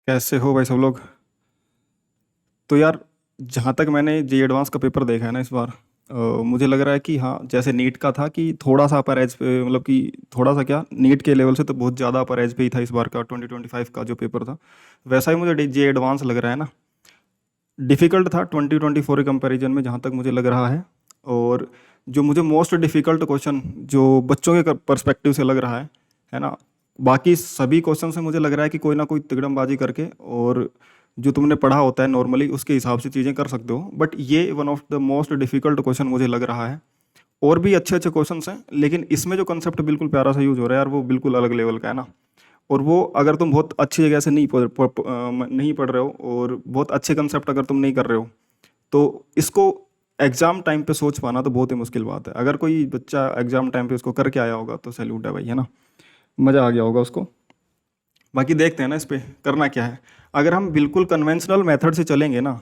कैसे हो भाई सब लोग। तो यार, जहाँ तक मैंने जे एडवांस का पेपर देखा है ना इस बार, मुझे लग रहा है कि हाँ, जैसे नीट का था कि थोड़ा सा अपर एज पे, मतलब कि थोड़ा सा क्या, नीट के लेवल से तो बहुत ज़्यादा अपर एज पे ही था इस बार का 2025 का जो पेपर था। वैसा ही मुझे जे एडवांस लग रहा है ना। डिफ़िकल्ट था 2024 के कंपैरिजन में, जहाँ तक मुझे लग रहा है। और जो मुझे मोस्ट डिफ़िकल्ट क्वेश्चन जो बच्चों के पर्सपेक्टिव से लग रहा है ना, बाकी सभी क्वेश्चन से मुझे लग रहा है कि कोई ना कोई तिकड़मबाजी करके और जो तुमने पढ़ा होता है नॉर्मली उसके हिसाब से चीज़ें कर सकते हो, बट ये one of the most difficult question मुझे लग रहा है। और भी अच्छे अच्छे क्वेश्चंस हैं, लेकिन इसमें जो कंसेप्ट बिल्कुल प्यारा सा यूज हो रहा है यार, वो बिल्कुल अलग लेवल का है ना। और वो अगर तुम बहुत अच्छी जगह से नहीं पढ़ रहे हो और बहुत अच्छे कंसेप्ट अगर तुम नहीं कर रहे हो, तो इसको एग्जाम टाइम पे सोच पाना तो बहुत ही मुश्किल बात है। अगर कोई बच्चा एग्जाम टाइम पे इसको करके आया होगा तो सैल्यूट है भाई, है ना। मज़ा आ गया होगा उसको। बाकी देखते हैं ना इस पे करना क्या है। अगर हम बिल्कुल कन्वेंशनल मेथड से चलेंगे ना,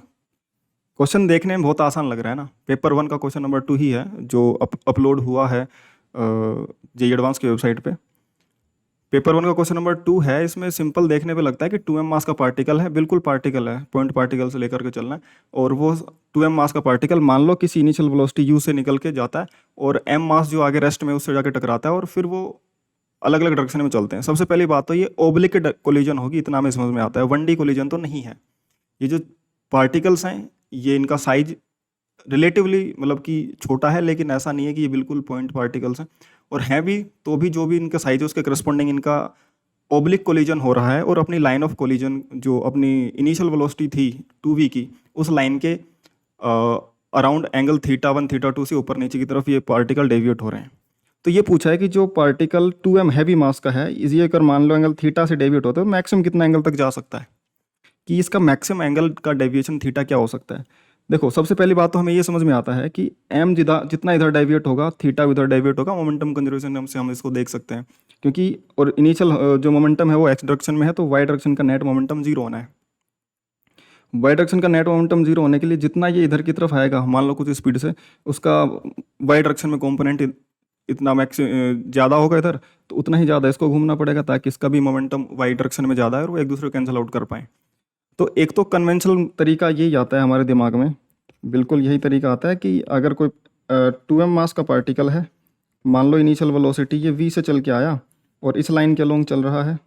क्वेश्चन देखने में बहुत आसान लग रहा है ना। पेपर वन का क्वेश्चन नंबर 2 ही है जो अपलोड हुआ है जे एडवांस की वेबसाइट पे। पेपर वन का क्वेश्चन नंबर 2 है। इसमें सिंपल देखने पे लगता है कि 2m मास का पार्टिकल है, बिल्कुल पार्टिकल है, पॉइंट पार्टिकल से लेकर के चलना है। और वो 2m मास का पार्टिकल मान लो किसी इनिशियल वेलोसिटी u से निकल के जाता है, और m मास जो आगे रेस्ट में उससे जाके टकराता है, और फिर वो अलग अलग डायरेक्शन में चलते हैं। सबसे पहली बात तो ये ओब्लिक कोलिजन होगी, इतना हमें समझ में आता है। 1D कोलिजन तो नहीं है। ये जो पार्टिकल्स हैं, ये इनका साइज रिलेटिवली मतलब कि छोटा है, लेकिन ऐसा नहीं है कि ये बिल्कुल पॉइंट पार्टिकल्स हैं। और हैं भी तो भी जो भी इनका साइज है उसके करस्पॉन्डिंग इनका ओब्लिक कोलिजन हो रहा है, और अपनी लाइन ऑफ कोलिजन जो अपनी इनिशियल वेलोसिटी थी 2v की, उस लाइन के अराउंड एंगल थीटा 1 थीटा 2 से ऊपर नीचे की तरफ ये पार्टिकल डेविएट हो रहे हैं। तो ये पूछा है कि जो पार्टिकल 2m हैवी मास का है, इस ये अगर मान लो एंगल थीटा से डेविएट होता है तो मैक्सिमम कितना एंगल तक जा सकता है, कि इसका मैक्सिमम एंगल का डेविएशन थीटा क्या हो सकता है। देखो, सबसे पहली बात तो हमें ये समझ में आता है कि एम जितना इधर डेविएट होगा, थीटा उधर डेविएट होगा। मोमेंटम कंजर्वेशन से हम इसको देख सकते हैं, क्योंकि और इनिशियल जो मोमेंटम है वो एक्स डायरेक्शन में है, तो वाई डायरेक्शन का नेट मोमेंटम जीरो होना है। वाई डायरेक्शन का नेट मोमेंटम जीरो होने के लिए जितना ये इधर की तरफ आएगा, मान लो कुछ स्पीड से, उसका वाई डायरेक्शन में कॉम्पोनेंट इतना मैक्स ज़्यादा होगा इधर, तो उतना ही ज़्यादा इसको घूमना पड़ेगा, ताकि इसका भी मोमेंटम वाई डायरेक्शन में ज़्यादा है और वो एक दूसरे को कैंसिल आउट कर पाएँ। तो एक तो कन्वेंशनल तरीका यही आता है हमारे दिमाग में, बिल्कुल यही तरीका आता है कि अगर कोई 2m मास का पार्टिकल है, मान लो इनिशियल वेलोसिटी ये v से चल के आया और इस लाइन के अलोंग चल रहा है।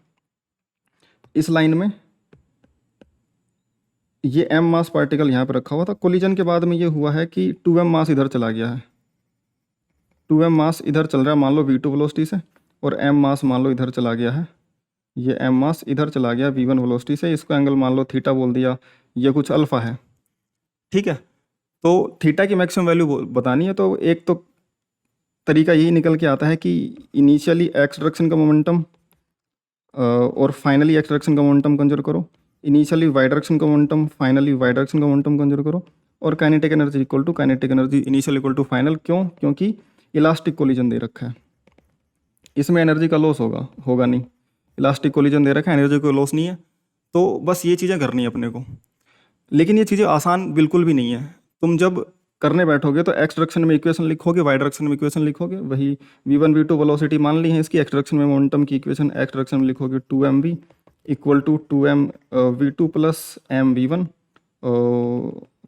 इस लाइन में ये m मास पार्टिकल यहाँ पर रखा हुआ था। कोलिजन के बाद में ये हुआ है कि 2m मास इधर चला गया है। 2m मास इधर चल रहा है मान लो v2 वेलोसिटी से, और m मास मान लो इधर चला गया है। ये m मास इधर चला गया v1 वेलोसिटी से, इसको एंगल मान लो थीटा बोल दिया, ये कुछ अल्फा है। ठीक है। तो थीटा की मैक्सिमम वैल्यू बतानी है, तो एक तो तरीका यही निकल के आता है कि इनिशियली एक्स डायरेक्शन का मोमेंटम और फाइनली एक्स डायरेक्शन का मोमेंटम कंजर करो, इनिशियली वाई डायरेक्शन का मोमेंटम, फाइनली वाई डायरेक्शन का मोमेंटम कंजर करो, और kinetic energy equal to kinetic energy initial equal to final. क्यों? क्योंकि इलास्टिक कोलिजन दे रखा है, इसमें एनर्जी का लॉस होगा होगा नहीं। इलास्टिक कोलिजन दे रखा है, एनर्जी का लॉस नहीं है। तो बस ये चीज़ें करनी है अपने को। लेकिन ये चीज़ें आसान बिल्कुल भी नहीं है। तुम जब करने बैठोगे तो एक्स डायरेक्शन में इक्वेशन लिखोगे, वाई डायरेक्शन में इक्वेशन लिखोगे, वही v1 v2 वेलोसिटी मान ली है इसकी। एक्स डायरेक्शन में मोमेंटम की इक्वेशन एक्स डायरेक्शन में लिखोगे 2mv equal to 2m v2 plus m v1,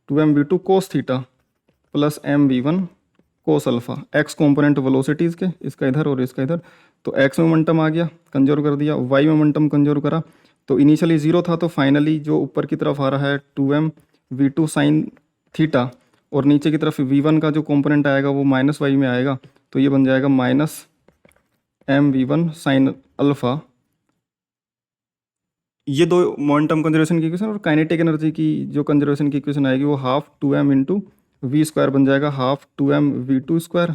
2m v2 cos theta plus m v1 cos alpha. X component velocities के, इसका इधर और इसका इधर, तो एक्स मोमेंटम आ गया, कंजर्व कर दिया, वाई मोमेंटम कंजर्व करा, तो इनिशियली जीरो था, तो फाइनली जो ऊपर की तरफ आ रहा है 2m v2 साइन थीटा, और नीचे की तरफ v1 का जो कंपोनेंट आएगा वो माइनस वाई में आएगा, तो ये बन जाएगा minus m v1 sine alpha. ये दो मोमेंटम कंजर्वेशन की इक्वेशन, और काइनेटिक एनर्जी की जो कंजर्वेशन की इक्वेशन आएगी वो half 2m into we square बन जाएगा, half 2m v2 square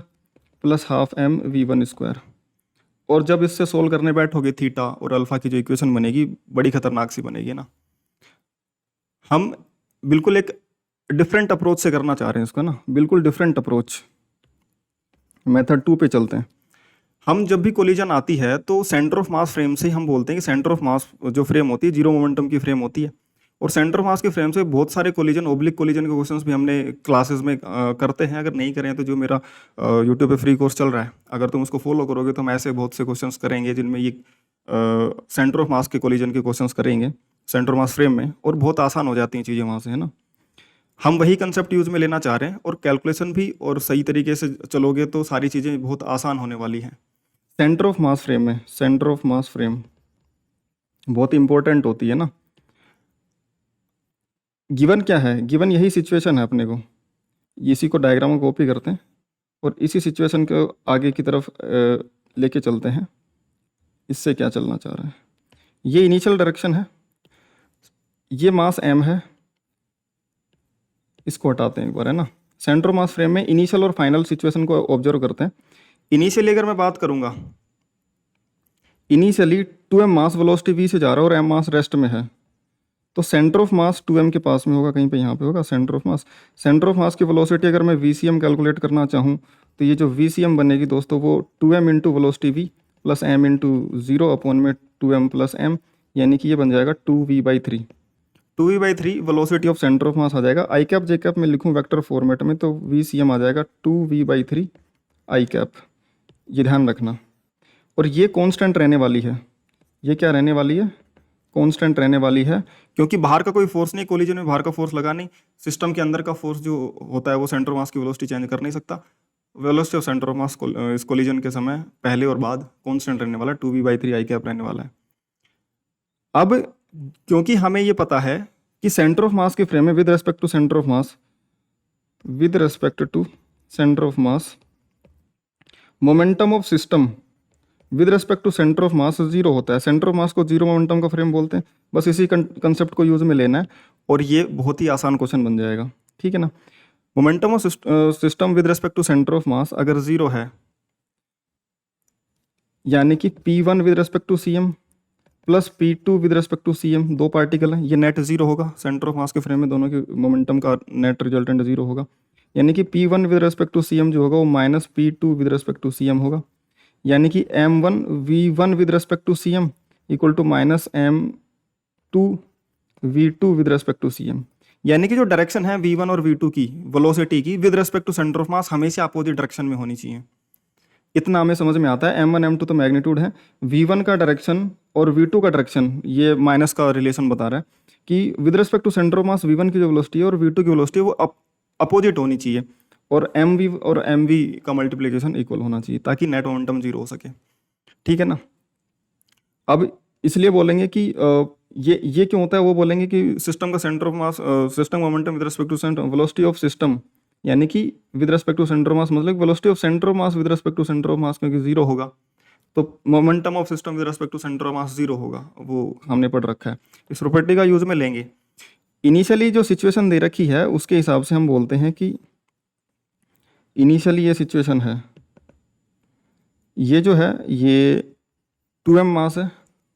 plus half m v1 square. और जब इससे सोल्व करने बैठोगे, थीटा और अल्फा की जो इक्वेशन बनेगी बड़ी खतरनाक सी बनेगी ना। हम बिल्कुल एक डिफरेंट अप्रोच से करना चाह रहे हैं इसको ना, बिल्कुल डिफरेंट अप्रोच। मेथड 2 पे चलते हैं। हम जब भी कोलिजन आती है तो सेंटर ऑफ मास फ्रेम से हम बोलते हैं कि सेंटर ऑफ मास जो फ्रेम होती है जीरो मोमेंटम की फ्रेम होती है। और सेंटर ऑफ मास के फ्रेम से बहुत सारे कोलिजन, ओब्लिक कोलिजन के क्वेश्चंस भी हमने क्लासेस में करते हैं। अगर नहीं करें तो जो मेरा यूट्यूब पे फ्री कोर्स चल रहा है, अगर तुम उसको फॉलो करोगे तो हम ऐसे बहुत से क्वेश्चंस करेंगे जिनमें ये सेंटर ऑफ मास के कोलिजन के क्वेश्चंस करेंगे। सेंटर ऑफ मास फ्रेम में, और बहुत आसान हो जाती हैं चीज़ें वहाँ से, है ना। हम वही कंसेप्ट यूज में लेना चाह रहे हैं, और कैलकुलेशन भी और सही तरीके से चलोगे तो सारी चीज़ें बहुत आसान होने वाली हैं। सेंटर ऑफ मास फ्रेम में, सेंटर ऑफ मास फ्रेम बहुत इंपॉर्टेंट होती है ना। गिवन क्या है, गिवन यही सिचुएशन है अपने को, इसी को डायग्राम में कॉपी करते हैं और इसी सिचुएशन को आगे की तरफ लेके चलते हैं। इससे क्या चलना चाह रहा है, ये इनिशियल डायरेक्शन है, ये मास m है, इसको हटाते हैं एक बार, है ना। सेंटर ऑफ मास फ्रेम में इनिशियल और फाइनल सिचुएशन को ऑब्जर्व करते हैं। इनिशियली अगर मैं बात करूंगा, इनिशियली 2m मास वेलोसिटी v से जा रहा है और m मास रेस्ट में है, तो सेंटर ऑफ मास 2m के पास में होगा, कहीं पे यहाँ पे होगा centre of mass. Centre of mass की वेलोसिटी अगर मैं vcm कैलकुलेट करना चाहूँ तो ये जो vcm बनेगी दोस्तों वो 2m into velocity v plus m into 0 upon में 2m प्लस m, यानी कि ये बन जाएगा 2v/3। 2v/3 velocity of centre of mass आ जाएगा। आई कैप जे कैप में लिखूँ वेक्टर फॉर्मेट में तो vcm आ जाएगा 2v/3 आई कैप, ये ध्यान रखना। और ये कांस्टेंट रहने वाली है, ये क्या रहने वाली है, कांस्टेंट रहने वाली है, क्योंकि बाहर का कोई फोर्स नहीं, कोलिजन में बाहर का फोर्स लगा नहीं, सिस्टम के अंदर का फोर्स जो होता है वो सेंटर ऑफ मास की वेलोसिटी चेंज कर नहीं सकता। वेलोसिटी ऑफ सेंटर ऑफ मास इस कोलिजन के समय पहले और बाद कांस्टेंट रहने वाला है, 2v/3 आई कैप रहने वाला है। अब क्योंकि हमें ये पता है कि सेंटर ऑफ मास के फ्रेम में with respect to centre of mass, with respect to centre of mass momentum of system with respect to centre of mass zero होता है। सेंटर ऑफ मास को जीरो मोमेंटम का फ्रेम बोलते हैं, बस इसी कंसेप्ट को यूज में लेना है और ये बहुत ही आसान क्वेश्चन बन जाएगा, ठीक है ना। Momentum of system with respect to centre of mass अगर जीरो है, यानी कि P1 with respect to CM plus P2 with respect to CM, दो पार्टिकल हैं, ये नेट जीरो होगा। सेंटर ऑफ मास के फ्रेम में दोनों के मोमेंटम का नेट रिजल्टेंट जीरो होगा, यानी कि P1 with respect to CM जो होगा वो minus P2 with respect to CM होगा, यानी कि M1 V1 with respect to CM equal to minus M2 V2 with respect to CM, यानी कि जो डायरेक्शन है V1 और V2 की वेलोसिटी की with respect to centre of mass हमेशा अपोजिट डायरेक्शन में होनी चाहिए। इतना हमें समझ में आता है। M1 M2 तो मैग्नीट्यूड है, V1 का डायरेक्शन और V2 का डायरेक्शन ये माइनस का रिलेशन बता रहा है कि with respect to centre of mass V1 की जो वेलोसिटी है और V2 की वेलोसिटी वो अपोजिट होनी चाहिए, और MV और MV का मल्टीप्लिकेशन इक्वल होना चाहिए ताकि नेट मोमेंटम जीरो हो सके, ठीक है ना। अब इसलिए बोलेंगे कि ये क्यों होता है, वो बोलेंगे कि सिस्टम का centre of mass, system momentum with respect to centre velocity of system, यानी कि with respect to centre of mass मतलब velocity of centre of mass with respect to centre of mass, क्योंकि जीरो होगा तो momentum of system with respect to centre of mass zero होगा, वो हमने पढ़ रखा है। इस प्रॉपर्टी का यूज में लेंगे। इनिशियली जो सिचुएशन दे रखी है उसके हिसाब से हम बोलते हैं कि इनिशियली ये सिचुएशन है, ये जो है ये 2m मास है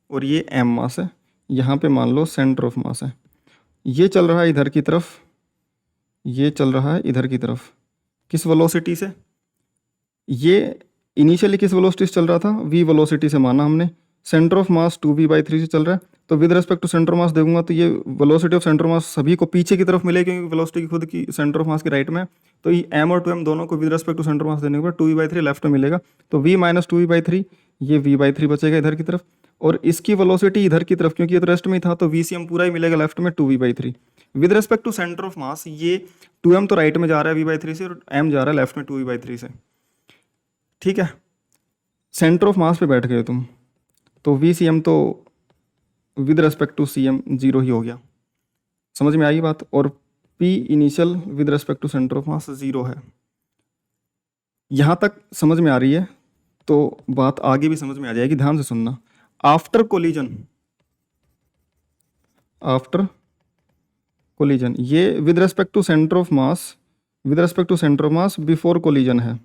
और ये m मास है, यहाँ पे मान लो सेंटर ऑफ मास है, ये चल रहा है इधर की तरफ, ये चल रहा है इधर की तरफ, किस वेलोसिटी से, ये इनिशियली किस वेलोसिटी से चल रहा था, v वेलोसिटी से माना हमने। सेंटर ऑफ मास 2v/3 से चल रहा है, तो with respect to centre of mass देखूंगा तो ये velocity of centre of mass सभी को पीछे की तरफ मिलेगी, क्योंकि वेलोसिटी की खुद की सेंटर ऑफ मास की राइट में है, तो ये m और 2m दोनों को with respect to centre of mass देने के बाद 2v/3 लेफ्ट में मिलेगा, तो v माइनस 2v/3 ये v/3 बचेगा इधर की तरफ, और इसकी वेलोसिटी इधर की तरफ क्योंकि ये तो रेस्ट में ही था तो vcm पूरा ही मिलेगा लेफ्ट में 2v/3 with respect to centre of mass. ये 2m तो राइट में जा रहा है v/3 से और m जा रहा है लेफ्ट में 2v/3 से, ठीक है। सेंटर ऑफ मास पे बैठ गए तुम तो vcm तो with respect to cm zero ही हो गया, समझ में आई बात। और p initial with respect to centre of mass zero है। यहाँ तक समझ में आ रही है तो बात आगे भी समझ में आ जाएगी, ध्यान से सुनना। आफ्टर कोलिजन, आफ्टर कोलिजन ये with respect to centre of mass, with respect to centre of mass before collision है,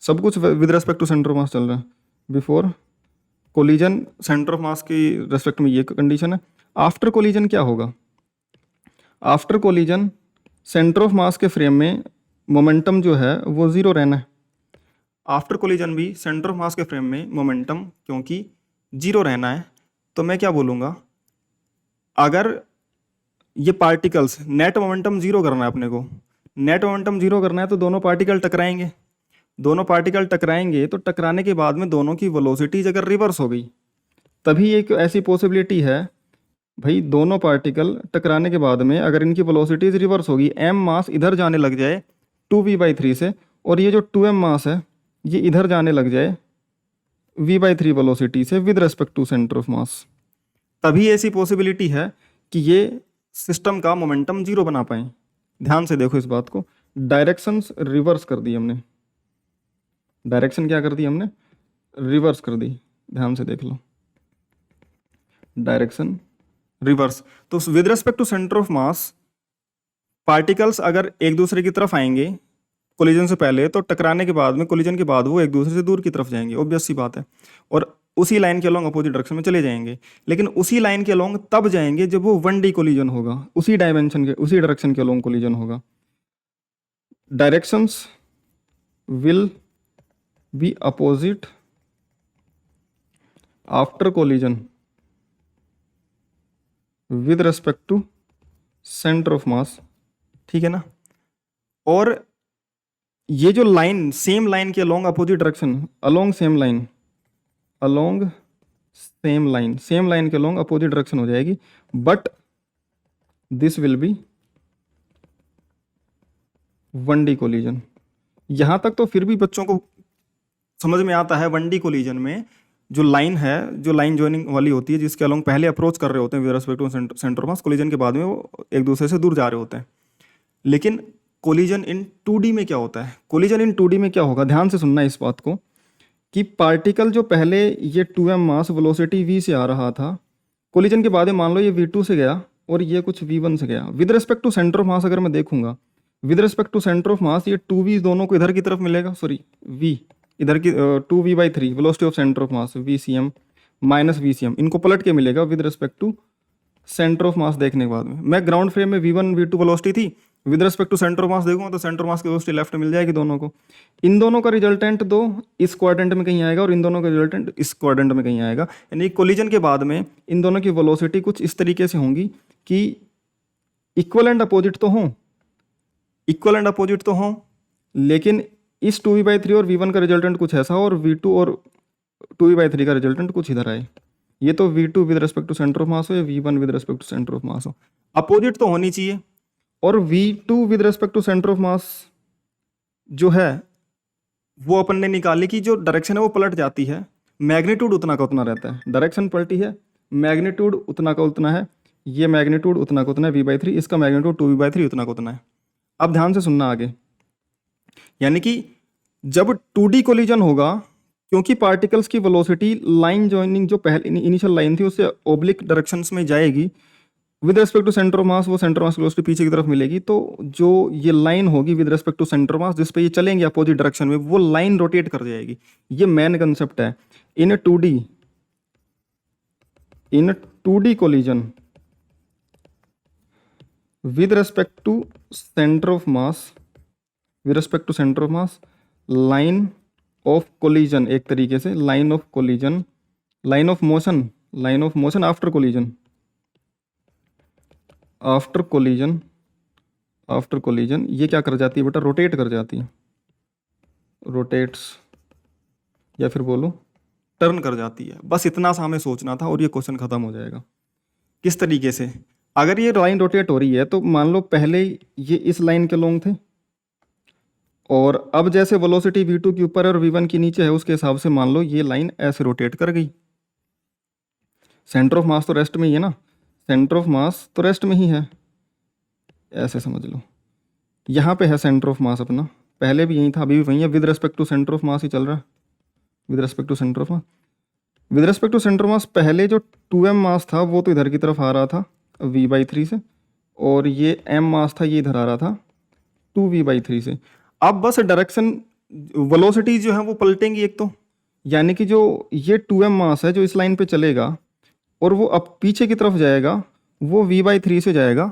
सब कुछ with respect to centre of mass चल रहा है, before collision centre of mass की रेस्पेक्ट में ये कंडीशन है। आफ्टर कोलिजन क्या होगा, after collision centre of mass के फ्रेम में मोमेंटम जो है वो जीरो रहना है। आफ्टर कोलिजन भी सेंटर ऑफ मास के फ्रेम में मोमेंटम क्योंकि जीरो रहना है, तो मैं क्या बोलूँगा, अगर ये पार्टिकल्स नेट मोमेंटम जीरो करना है अपने को, नेट मोमेंटम जीरो करना है तो दोनों पार्टिकल टकराएंगे, दोनों पार्टिकल टकराएंगे तो टकराने के बाद में दोनों की वेलोसिटीज अगर रिवर्स हो गई तभी एक ऐसी पॉसिबिलिटी है भाई दोनों पार्टिकल टकराने के बाद में अगर इनकी वेलोसिटीज रिवर्स होगी, एम मास इधर जाने लग जाए 2v/3 से, और ये जो 2m मास है ये इधर जाने लग जाए v/3 वेलोसिटी से with respect to centre of mass, तभी ऐसी पॉसिबिलिटी है कि ये सिस्टम का मोमेंटम जीरो बना पाए। ध्यान से देखो इस बात को, डायरेक्शंस रिवर्स कर दी हमने, डायरेक्शन क्या कर दी हमने, रिवर्स कर दी। ध्यान से देख लो, डायरेक्शन रिवर्स। तो with respect to centre of mass particles अगर एक दूसरे की तरफ आएंगे कोलिजन से पहले, तो टकराने के बाद में, कोलिजन के बाद वो एक दूसरे से दूर की तरफ जाएंगे, ऑब्वियस सी बात है, और उसी लाइन के अलोंग अपोजिट डायरेक्शन में चले जाएंगे। लेकिन उसी लाइन के अलोंग तब जाएंगे जब वो 1D कोलिजन होगा, उसी डायमेंशन के, उसी डायरेक्शन के अलोंग कोलिजन होगा। Directions will be opposite after collision with respect to centre of mass, ठीक है ना। और ये जो लाइन, सेम लाइन के along opposite direction, along same line, along same line, same line के अलोंग अपोजिट डायरेक्शन हो जाएगी, but this will be 1D collision. यहां तक तो फिर भी बच्चों को समझ में आता है। 1D कोलिजन में जो लाइन है, जो लाइन ज्वाइनिंग वाली होती है, जिसके अलोंग पहले अप्रोच कर रहे होते हैं with respect to centre mass, collision के बाद में वो एक दूसरे से दूर जा रहे होते हैं। लेकिन कोलिजन इन 2D में क्या होता है, कोलिजन इन 2D में क्या होगा, ध्यान से सुनना इस बात को, कि पार्टिकल जो पहले ये 2m मास वेलोसिटी v से आ रहा था, कोलिजन के बाद में मान लो ये v2 से गया और ये कुछ v1 से गया, with respect to centre of mass अगर मैं देखूंगा, with respect to centre of mass ये 2v दोनों को इधर की तरफ मिलेगा, सॉरी v इधर की 2v/3 velocity of centre of mass vcm minus vcm, इनको पलट के मिलेगा with respect to centre of mass. देखने के बाद में मैं ग्राउंड फ्रेम में v1 v2 वेलोसिटी थी, with respect to centre of mass देखूंगा तो सेंटर ऑफ मास की वेलोसिटी लेफ्ट मिल जाएगी दोनों को। इन दोनों का रिजल्टेंट दो इस क्वाड्रेंट में कहीं आएगा और इन दोनों का रिजल्टेंट इस क्वाड्रेंट में कहीं आएगा, यानी कोलिजन के बाद में इन दोनों की वेलोसिटी कुछ इस तरीके से होंगी कि इक्वल एंड अपोजिट तो हों, इक्वल एंड अपोजिट तो हों, लेकिन इस 2v/3 और v1 का रिजल्टेंट कुछ ऐसा हो और v2 और 2v/3 का रिजल्टेंट कुछ इधर आए। ये तो v2 with respect to centre of mass हो या v1 with respect to centre of mass हो, अपोजिट तो होनी चाहिए। और v2 with respect to centre of mass जो है वो अपन ने निकाली कि जो डायरेक्शन है वो पलट जाती है, मैग्नीट्यूड उतना का उतना रहता है। डायरेक्शन पलटी है, मैग्नीट्यूड उतना का उतना है, ये मैग्नीट्यूड उतना का उतना है v/3, इसका मैग्नीट्यूड 2v/3 उतना का उतना है। अब ध्यान से सुनना आगे, यानी कि जब 2D कोलिजन होगा, क्योंकि पार्टिकल्स की वेलोसिटी लाइन जॉइनिंग जो पहले इनिशियल लाइन थी उससे ओब्लिक डायरेक्शंस में जाएगी, with respect to centre of mass वो सेंटर मास वेलोसिटी पीछे की तरफ मिलेगी, तो जो ये लाइन होगी with respect to centre mass जिस पे ये चलेंगे अपोजिट डायरेक्शन में, वो लाइन रोटेट कर जाएगी। ये मेन कंसेप्ट है in 2D collision with respect to centre of mass, with respect to centre of mass, line of collision, एक तरीके से line of collision, line of motion, line of motion after collision, after collision, after collision ये क्या कर जाती है बेटा, rotate कर जाती है, रोटेट्स, या फिर बोलो टर्न कर जाती है। बस इतना सा हमें सोचना था और ये क्वेश्चन खत्म हो जाएगा। किस तरीके से, अगर ये लाइन रोटेट हो रही है तो मान लो पहले ये इस लाइन के लॉन्ग थे और अब जैसे वेलोसिटी v2 के ऊपर और v1 के नीचे है उसके हिसाब से मान लो ये लाइन ऐसे रोटेट कर गई। सेंटर ऑफ मास तो रेस्ट में ही है ना, सेंटर ऑफ मास तो रेस्ट में ही है, ऐसे समझ लो। यहाँ पे है सेंटर ऑफ मास अपना, पहले भी यही था अभी भी वही है, with respect to centre of mass ही चल रहा है, with respect to centre of mass. With respect to centre of mass पहले जो 2m मास था वो तो इधर की तरफ आ रहा था v/3 से, और ये m मास था ये इधर आ रहा था 2v/3 से। अब बस डायरेक्शन वेलोसिटी जो है वो पलटेंगी एक तो, यानी कि जो ये 2m मास है जो इस लाइन पे चलेगा और वो अब पीछे की तरफ जाएगा वो v/3 से जाएगा,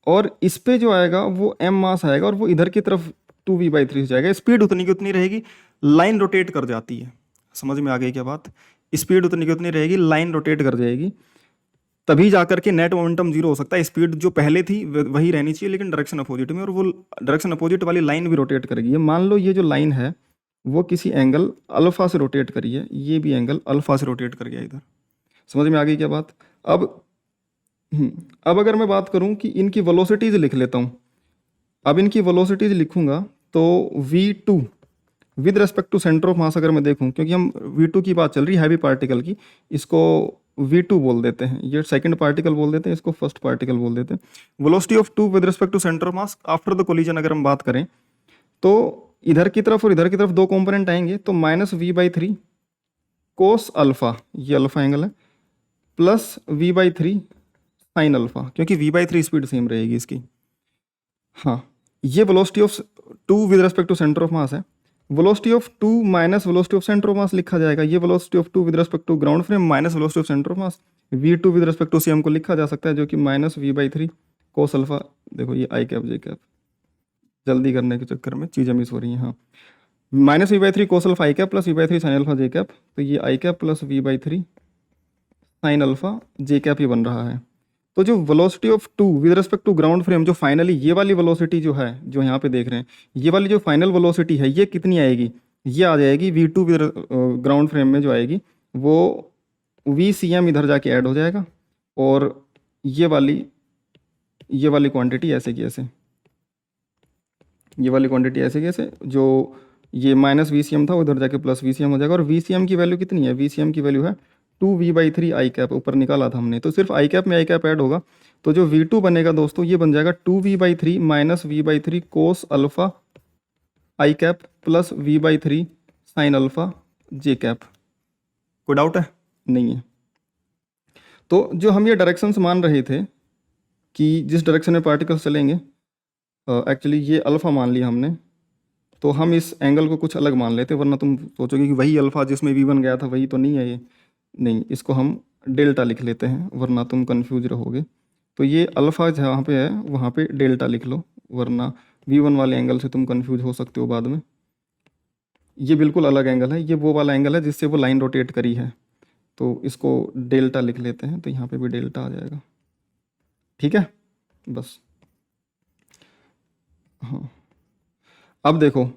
और इस पे जो आएगा वो m मास आएगा और वो इधर की तरफ 2v/3 से जाएगा। स्पीड उतनी की उतनी रहेगी, लाइन रोटेट कर जाती है। समझ में आ गई क्या बात, स्पीड उतनी की उतनी रहेगी, लाइन रोटेट कर जाएगी, तभी जाकर के नेट मोमेंटम जीरो हो सकता है। स्पीड जो पहले थी वही रहनी चाहिए लेकिन डायरेक्शन अपोजिट में, और वो डायरेक्शन अपोजिट वाली लाइन भी रोटेट करेगी। ये मान लो ये जो लाइन है वो किसी एंगल अल्फा से रोटेट करी है, ये भी एंगल अल्फा से रोटेट कर गया इधर। समझ में आ गई क्या बात। अब अब अगर मैं बात करूं कि इनकी वेलोसिटीज लिख लेता हूं, अब इनकी वेलोसिटीज लिखूंगा तो v2 with respect to centre of mass अगर मैं देखूं, क्योंकि हम v2 की बात चल रही है हैवी पार्टिकल की, इसको v2 बोल देते हैं, ये सेकंड पार्टिकल बोल देते हैं, इसको फर्स्ट पार्टिकल बोल देते हैं। Velocity of two with respect to centre of mass after the collision अगर हम बात करें तो इधर की तरफ और इधर की तरफ दो कंपोनेंट आएंगे, तो -v/3 कोस अल्फा, ये अल्फा एंगल है, प्लस v/3 साइन अल्फा, क्योंकि v/3 स्पीड सेम रहेगी इसकी। हाँ, ये velocity of two with respect to centre of mass है। Velocity of two minus velocity of centre of mass लिखा जाएगा, ये velocity of two with respect to ground frame minus velocity of centre of mass, v2 with respect to cm को लिखा जा सकता है जो कि -v/3 कोस अल्फा। देखो ये आई कैप जे कैप, जल्दी करने के चक्कर में चीज़ें मिस हो रही हैं। हाँ, -v/3 cos alpha i cap plus v/3 sine alpha j cap, तो ये i cap plus v/3 sine alpha j cap ही बन रहा है। तो जो velocity of two with respect to ground frame, जो फाइनली ये वाली वेलोसिटी जो है, जो यहाँ पे देख रहे हैं, ये वाली जो फाइनल वेलोसिटी है, ये कितनी आएगी, ये आ जाएगी v2 विद ग्राउंड फ्रेम में जो आएगी वो vcm इधर जाके ऐड हो जाएगा, और ये वाली क्वांटिटी ऐसे की ऐसे, ये वाली क्वांटिटी ऐसे की ऐसे, जो ये -vcm था वो इधर जाके प्लस vcm हो जाएगा। और vcm की वैल्यू कितनी है, vcm की वैल्यू है 2v/3 आई कैप, ऊपर निकाला था हमने, तो सिर्फ आई कैप में आई कैप ऐड होगा, तो जो v2 बनेगा दोस्तों ये बन जाएगा 2v/3 minus v/3 cos alpha i cap plus v/3 sine alpha j cap. कोई डाउट है? नहीं है। तो जो हम ये डायरेक्शंस मान रहे थे कि जिस डायरेक्शन में पार्टिकल्स चलेंगे, एक्चुअली ये अल्फ़ा मान लिया हमने, तो हम इस एंगल को कुछ अलग मान लेते, वरना तुम सोचोगे कि वही अल्फ़ा जिसमें v1 गया था वही तो नहीं है ये। नहीं, इसको हम डेल्टा लिख लेते हैं, वरना तुम कंफ्यूज रहोगे। तो ये अल्फ़ा जहाँ पे है वहाँ पे डेल्टा लिख लो, वरना v1 वाले एंगल से तुम कंफ्यूज हो सकते हो बाद में। ये बिल्कुल अलग एंगल है, ये वो वाला एंगल है जिससे वो लाइन रोटेट करी है, तो इसको डेल्टा लिख लेते हैं, तो यहाँ पे भी डेल्टा आ जाएगा। ठीक है, बस। हाँ, अब देखो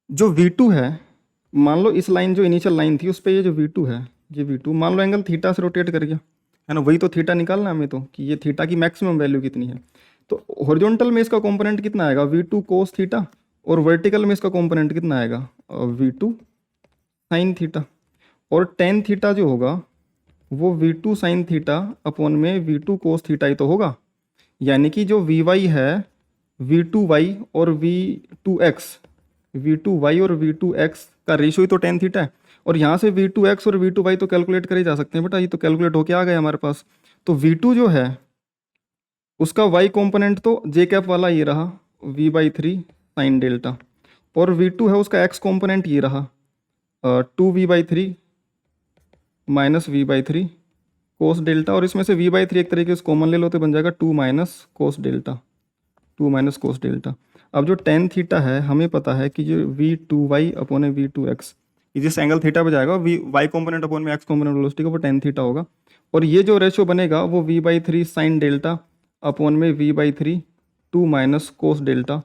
जो v2 है, मान लो इस लाइन जो इनिशियल लाइन थी उस पर ये जो v2 है, ये v2 मान लो एंगल थीटा से रोटेट कर गया, है ना, वही तो थीटा निकालना है हमें, तो कि ये थीटा की मैक्सिमम वैल्यू कितनी है। तो हॉरिजॉन्टल में इसका कंपोनेंट कितना आएगा, v2 कोस थीटा, और वर्टिकल में इसका कंपोनेंट कितना आएगा, v2 साइन थीटा, और टेन थीटा जो होगा वो v2 साइन थीटा अपॉन में v2 कोस थीटा ही तो होगा। यानी कि जो vy है v2y और v2x, v2y और v2x का रेशियो ही तो टेन थीटा है, और यहाँ से v2x और v2y तो कैलकुलेट करे जा सकते हैं बेटा, ये तो कैलकुलेट होके आ गए हमारे पास। तो v2 जो है उसका y कंपोनेंट तो जे कैप वाला ये रहा v/3 साइन डेल्टा, और v2 है उसका x कंपोनेंट ये रहा 2v/3 माइनस v/3 कोस डेल्टा, और इसमें से v/3 एक तरीके से कॉमन ले लो तो बन जाएगा 2 minus cos delta, 2 minus cos delta. अब जो टेन थीटा है हमें पता है कि जो v2y अपॉन v2x, जिस एंगल थीटा पे जाएगा y कंपोनेंट अपॉन में x कंपोनेंट वेलोसिटी का वो टेन थीटा होगा, और ये जो रेशियो बनेगा वो v/3 साइन डेल्टा अपॉन में v/3 2 माइनस कोस डेल्टा,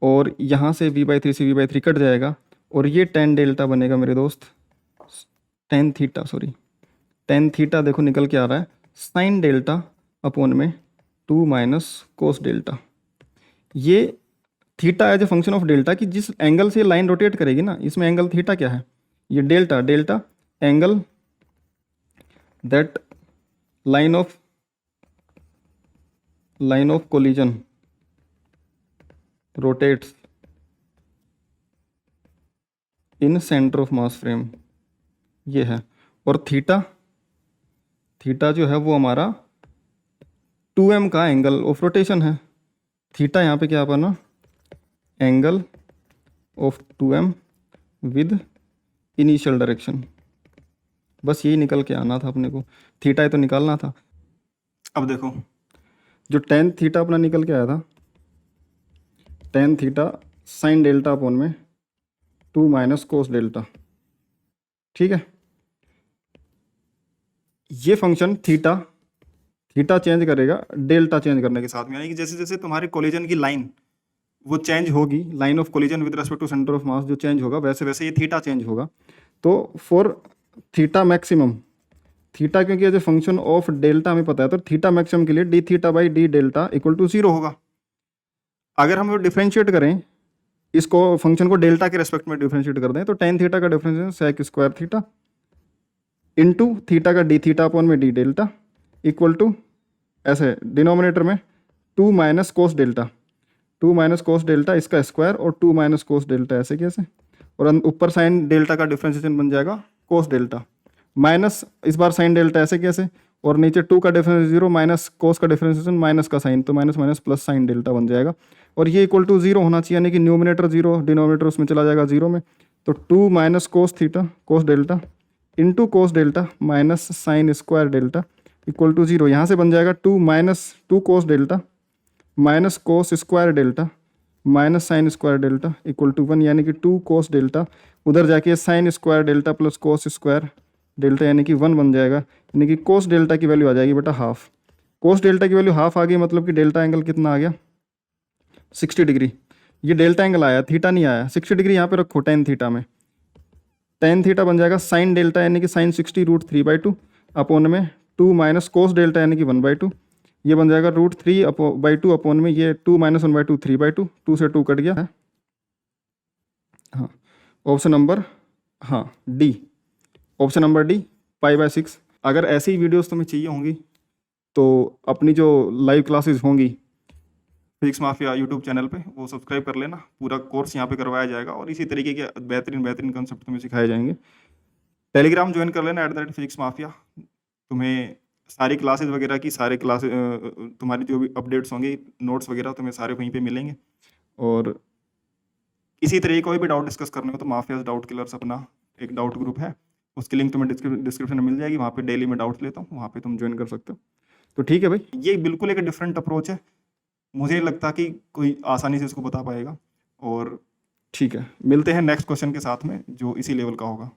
और यहाँ से v/3 से v/3 कट जाएगा, और ये टेन डेल्टा बनेगा मेरे दोस्त, tan theta, sorry tan theta देखो निकल के आ रहा है साइन डेल्टा अपॉन में 2 माइनस कोस डेल्टा। ये theta as a function of delta, कि जिस एंगल से लाइन रोटेट करेगी ना, इसमें एंगल थीटा क्या है, ये delta, delta angle that line of collision rotates in centre of mass frame, ये है। और थीटा जो है वो हमारा 2m का एंगल ऑफ रोटेशन है। थीटा यहाँ पे क्या बना, angle of 2m with initial direction, बस यही निकल के आना था अपने को, थीटा ही तो निकालना था। अब देखो जो टेन थीटा अपना निकल के आया था, tan theta sine delta upon में 2 माइनस कोस डेल्टा, ठीक है। ये फंक्शन थीटा चेंज करेगा डेल्टा चेंज करने के साथ में, यानी कि जैसे जैसे तुम्हारे कोलिजन की लाइन वो चेंज होगी, line of collision with respect to centre of mass जो चेंज होगा, वैसे वैसे ये थीटा चेंज होगा। तो फॉर थीटा मैक्सिमम थीटा क्योंकि as a function of delta हमें पता है, तो थीटा मैक्सिमम के लिए d theta by d delta equal to 0 होगा। अगर हम डिफ्रेंशिएट करें इसको, फंक्शन को डेल्टा के रेस्पेक्ट में डिफ्रेंशिएट कर दें, तो टेन थीटा का difference sec square theta into theta का डी थीटा अपॉन में डी डेल्टा इक्वल टू ऐसे डिनोमिनेटर में 2 minus cos delta, 2 minus cos delta इसका स्क्वायर और 2 माइनस कोस डेल्टा ऐसे कैसे, और ऊपर साइन डेल्टा का डिफ्रेंशिएशन बन जाएगा कोस डेल्टा माइनस इस बार साइन डेल्टा ऐसे कैसे, और नीचे 2 का डिफरेंस 0 माइनस कोस का डिफरेंशिएशन माइनस का साइन, तो minus minus plus sine delta बन जाएगा। और ये इक्वल टू 0 होना चाहिए, यानी कि न्यूमिनेटर 0 डिनोमिनेटर उसमें चला जाएगा 0 में, तो 2 minus cos theta cos delta into cos delta minus sine square delta equal to 0। यहाँ से बन जाएगा 2 minus 2 cos delta minus cos square delta minus sine square delta equal to 1, यानी कि 2 कोस डेल्टा उधर जाके sine square delta plus cos square delta यानी कि 1 बन जाएगा, यानी कि कोस डेल्टा की वैल्यू आ जाएगी बेटा हाफ। कोस डेल्टा की वैल्यू हाफ आ गई, मतलब कि डेल्टा एंगल कितना आ गया 60 डिग्री। ये डेल्टा एंगल आया, थीटा नहीं आया। 60 डिग्री यहाँ पे रखो टेन थीटा में, टेन थीटा बन जाएगा साइन डेल्टा यानी कि साइन 60 रूट 3/2 अपॉन में 2 माइनस कोस डेल्टा यानी कि 1/2, ये बन जाएगा रूट 3/2 अपॉन में ये 2 माइनस 1/2 3/2, 2 से 2 कट गया है। हाँ ऑप्शन नंबर, हाँ डी, ऑप्शन नंबर डी π/6। अगर ऐसी ही वीडियोस तुम्हें चाहिए होंगी तो अपनी जो लाइव क्लासेस होंगी फिजिक्स माफिया यूट्यूब चैनल पे वो सब्सक्राइब कर लेना। पूरा कोर्स यहाँ पे करवाया जाएगा और इसी तरीके के बेहतरीन बेहतरीन कंसेप्ट तुम्हें सिखाए जाएंगे। टेलीग्राम ज्वाइन कर लेना @फिजिक्स माफिया। तुम्हें सारी क्लासेस वगैरह की सारे क्लासेस तुम्हारी जो भी अपडेट्स होंगी नोट्स वगैरह तुम्हें सारे वहीं पे मिलेंगे। और इसी तरीके कोई भी डाउट डिस्कस करने हो तो माफियाज डाउट किलर्स अपना एक डाउट ग्रुप है, उसकी लिंक तुम्हें डिस्क्रिप्शन में मिल जाएगी। वहाँ पे डेली मैं डाउट लेता हूँ, वहाँ पे तुम ज्वाइन कर सकते हो। तो ठीक है भाई, ये बिल्कुल एक डिफरेंट अप्रोच है, मुझे नहीं लगता कि कोई आसानी से इसको बता पाएगा। और ठीक है, मिलते हैं नेक्स्ट क्वेश्चन के साथ में जो इसी लेवल का होगा।